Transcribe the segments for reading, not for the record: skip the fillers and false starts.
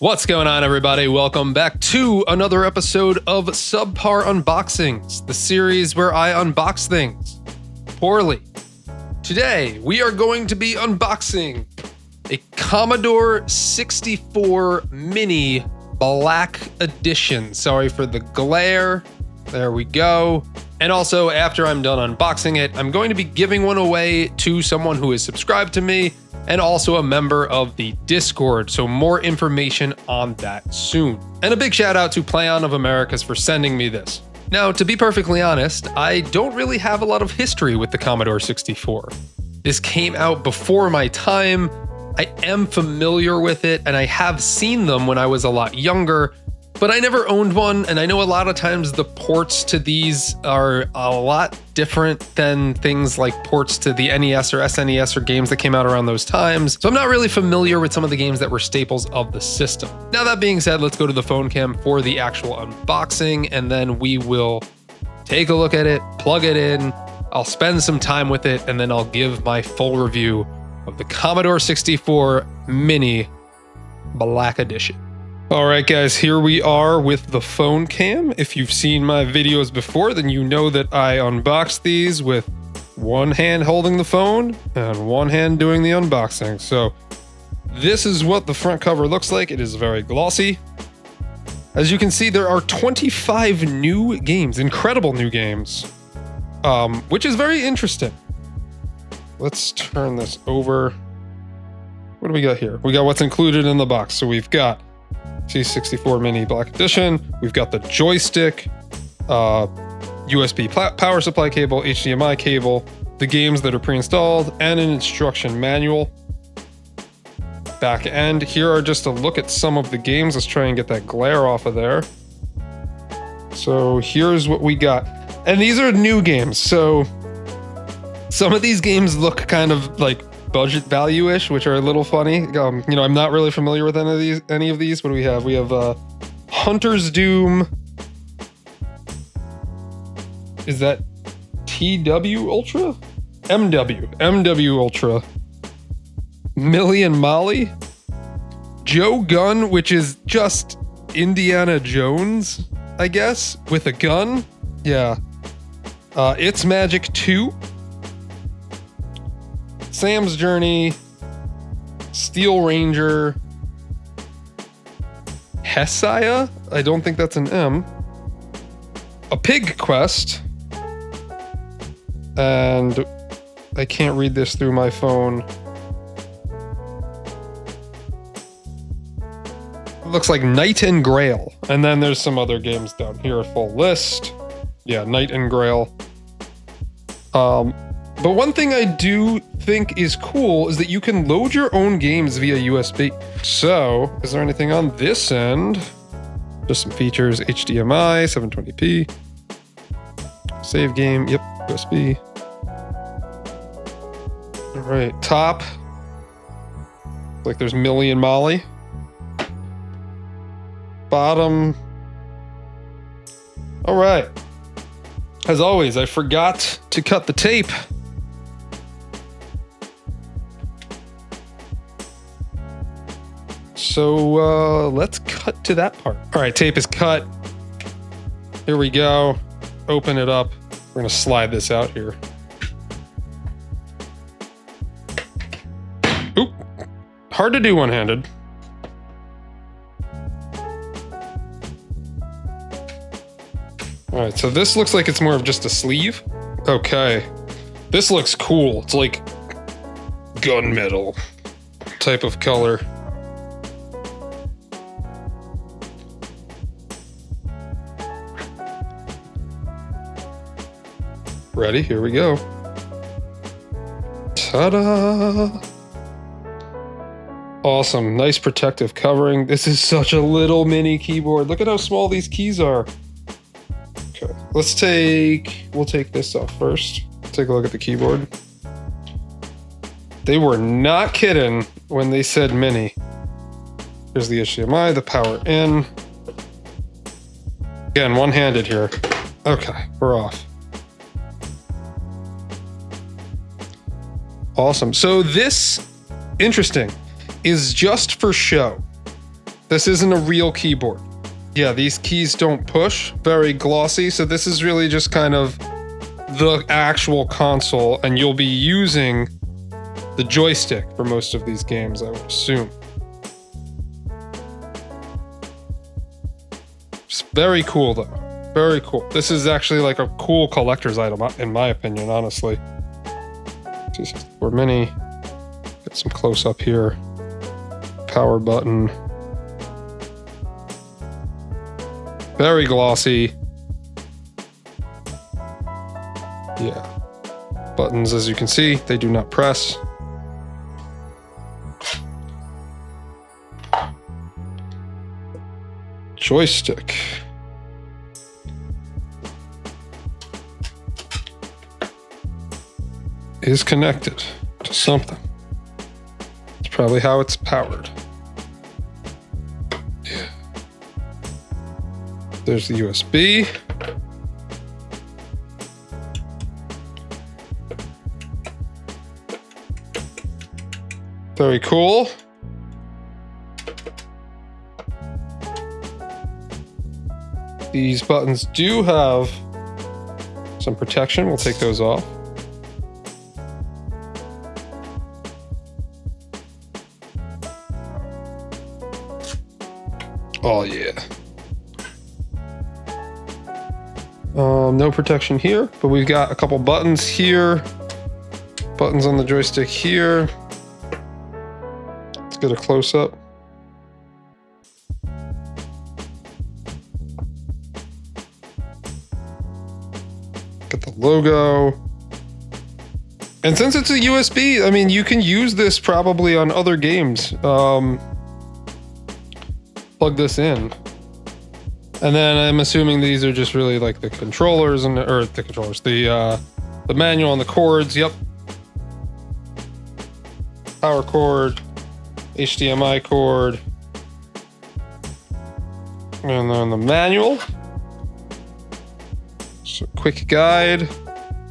What's going on, everybody? Welcome back to another episode of Subpar Unboxings, the series where I unbox things poorly. Today, we are going to be unboxing a Commodore 64 Mini Black Edition. Sorry for the glare. There we go. And also, after I'm done unboxing it, I'm going to be giving one away to someone who is subscribed to me and also a member of the Discord, so more information on that soon. And a big shout out to PlayOn of Americas for sending me this. Now, to be perfectly honest, I don't really have a lot of history with the Commodore 64. This came out before my time. I am familiar with it, and I have seen them when I was a lot younger, but I never owned one, and I know a lot of times the ports to these are a lot different than things like ports to the NES or SNES or games that came out around those times. So I'm not really familiar with some of the games that were staples of the system. Now that being said, let's go to the phone cam for the actual unboxing, and then we will take a look at it, plug it in, I'll spend some time with it, and then I'll give my full review of the Commodore 64 Mini Black Edition. All right, guys, here we are with the phone cam. If you've seen my videos before, then you know that I unbox these with one hand holding the phone and one hand doing the unboxing. So this is what the front cover looks like. It is very glossy. As you can see, there are 25 new games, incredible new games, which is very interesting. Let's turn this over. What do we got here? We got what's included in the box. So we've got C64 Mini Black Edition. We've got the joystick, USB power supply cable, HDMI cable, the games that are pre-installed, and an instruction manual. Back end, here are just a look at some of the games. Let's try and get that glare off of there. So here's what we got. And these are new games. So some of these games look kind of like budget value-ish, which are a little funny. You know, I'm not really familiar with any of these. What do we have? We have Hunter's Doom. Is that TW Ultra? MW Ultra. Million Molly. Joe Gun, which is just Indiana Jones, I guess, with a gun. Yeah. It's Magic 2. Sam's Journey, Steel Ranger, Hessia? I don't think that's an M. A Pig Quest. And I can't read this through my phone. It looks like Knight and Grail. And then there's some other games down here, a full list. Yeah, Knight and Grail. But one thing I do think is cool is that you can load your own games via USB. So, is there anything on this end? Just some features, HDMI, 720p. Save game, yep, USB. All right, top. Like there's Million Molly. Bottom. All right. As always, I forgot to cut the tape. So let's cut to that part. All right, tape is cut. Here we go. Open it up. We're gonna slide this out here. Oop, hard to do one-handed. All right, so this looks like it's more of just a sleeve. Okay, this looks cool. It's like gunmetal type of color. Ready? Here we go. Ta-da! Awesome. Nice protective covering. This is such a little mini keyboard. Look at how small these keys are. Okay. We'll take this off first. Take a look at the keyboard. They were not kidding when they said mini. Here's the HDMI, the power in. Again, one-handed here. Okay, we're off. Awesome. So this, interesting, is just for show. This isn't a real keyboard. Yeah, these keys don't push, very glossy. So this is really just kind of the actual console, and you'll be using the joystick for most of these games, I would assume. It's very cool though, very cool. This is actually like a cool collector's item in my opinion, honestly. 264 Mini, get some close up here. Power button. Very glossy. Yeah. Buttons, as you can see, they do not press. Joystick. Is connected to something. It's probably how it's powered. Yeah. There's the USB. Very cool. These buttons do have some protection. We'll take those off. Oh yeah. No protection here, but we've got a couple buttons here. Buttons on the joystick here. Let's get a close-up. Get the logo. And since it's a USB, I mean, you can use this probably on other games. Plug this in. And then I'm assuming these are just really like the controllers the manual and the cords. Yep. Power cord, HDMI cord, and then the manual. So quick guide.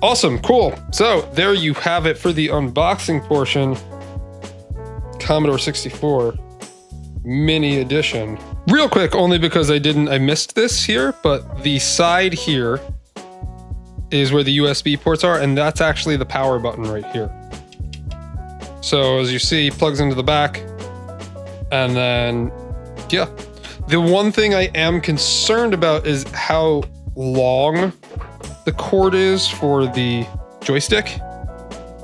Awesome, cool. So there you have it for the unboxing portion. Commodore 64 Mini Edition. Real quick, only because I missed this here, but the side here is where the USB ports are, and that's actually the power button right here. So as you see, plugs into the back, and then, yeah. The one thing I am concerned about is how long the cord is for the joystick,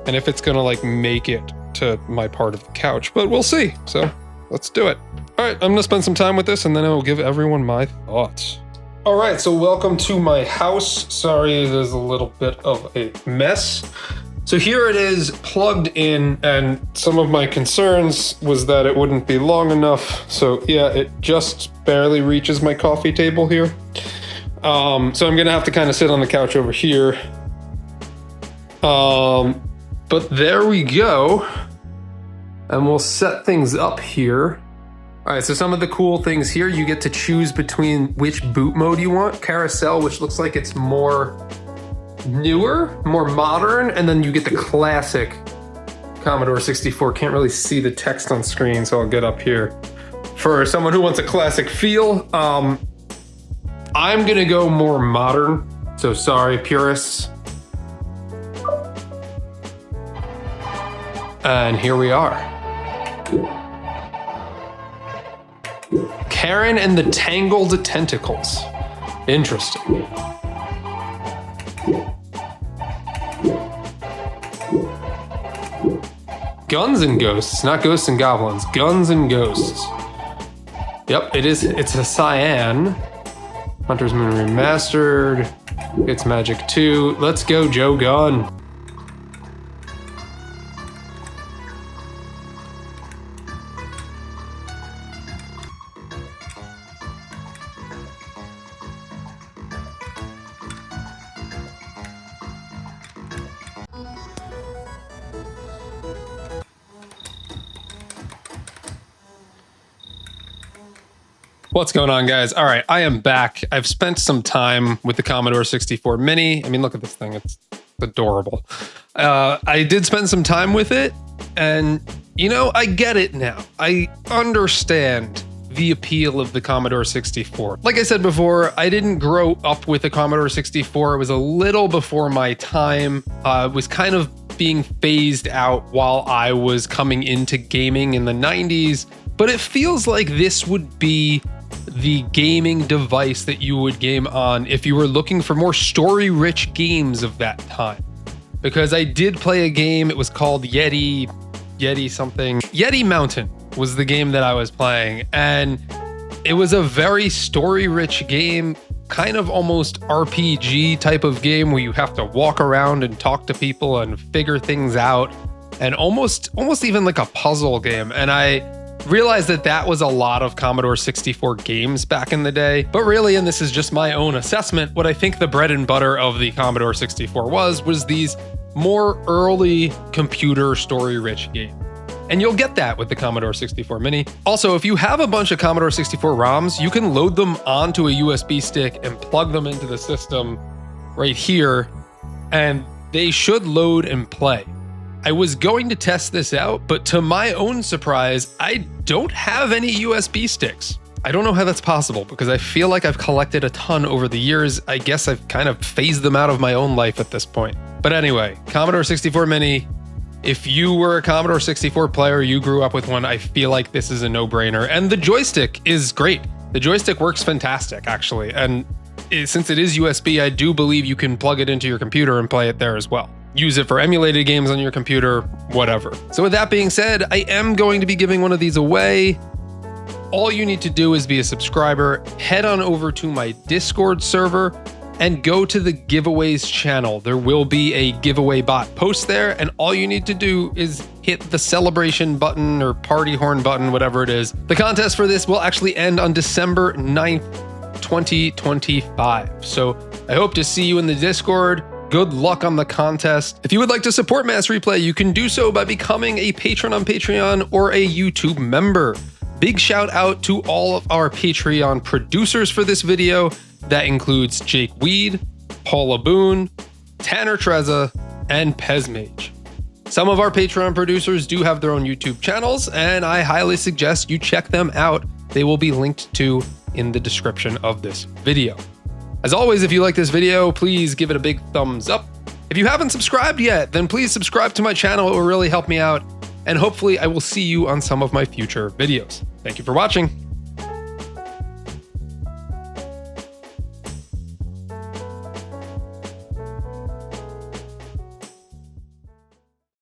and if it's gonna like make it to my part of the couch, but we'll see. So let's do it. All right, I'm gonna spend some time with this and then I will give everyone my thoughts. All right, so welcome to my house. Sorry, there's a little bit of a mess. So here it is plugged in, and some of my concerns was that it wouldn't be long enough. So yeah, it just barely reaches my coffee table here. So I'm gonna have to kind of sit on the couch over here. But there we go. And we'll set things up here. All right, so some of the cool things here, you get to choose between which boot mode you want. Carousel, which looks like it's more newer, more modern, and then you get the classic Commodore 64. Can't really see the text on screen, so I'll get up here. For someone who wants a classic feel, I'm gonna go more modern, so sorry, purists. And here we are. Karen and the Tangled Tentacles. Interesting. Guns and Ghosts, not Ghosts and Goblins. Guns and Ghosts. Yep, it is. It's a cyan. Hunter's Moon Remastered. It's Magic 2. Let's go, Joe Gunn. What's going on, guys? All right, I am back. I've spent some time with the Commodore 64 Mini. I mean, look at this thing. It's adorable. I did spend some time with it, and, you know, I get it now. I understand the appeal of the Commodore 64. Like I said before, I didn't grow up with the Commodore 64. It was a little before my time. It was kind of being phased out while I was coming into gaming in the 90s, but it feels like this would be the gaming device that you would game on if you were looking for more story-rich games of that time. Because I did play a game, it was called Yeti Mountain was the game that I was playing, and it was a very story-rich game, kind of almost RPG type of game where you have to walk around and talk to people and figure things out, and almost even like a puzzle game. And I realized that was a lot of Commodore 64 games back in the day. But really, and this is just my own assessment, what I think the bread and butter of the Commodore 64 was these more early computer story-rich games. And you'll get that with the Commodore 64 Mini. Also, if you have a bunch of Commodore 64 ROMs, you can load them onto a USB stick and plug them into the system right here, and they should load and play. I was going to test this out, but to my own surprise, I don't have any USB sticks. I don't know how that's possible because I feel like I've collected a ton over the years. I guess I've kind of phased them out of my own life at this point. But anyway, Commodore 64 Mini, if you were a Commodore 64 player, you grew up with one, I feel like this is a no-brainer. And the joystick is great. The joystick works fantastic, actually. And since it is USB, I do believe you can plug it into your computer and play it there as well. Use it for emulated games on your computer, whatever. So with that being said, I am going to be giving one of these away. All you need to do is be a subscriber, head on over to my Discord server, and go to the giveaways channel. There will be a giveaway bot post there, and all you need to do is hit the celebration button or party horn button, whatever it is. The contest for this will actually end on December 9th, 2025. So I hope to see you in the Discord. Good luck on the contest. If you would like to support Mass Replay, you can do so by becoming a patron on Patreon or a YouTube member. Big shout out to all of our Patreon producers for this video. That includes Jake Weed, Paula Boone, Tanner Trezza, and Pezmage. Some of our Patreon producers do have their own YouTube channels, and I highly suggest you check them out. They will be linked to in the description of this video. As always, if you like this video, please give it a big thumbs up. If you haven't subscribed yet, then please subscribe to my channel. It will really help me out, and hopefully I will see you on some of my future videos. Thank you for watching.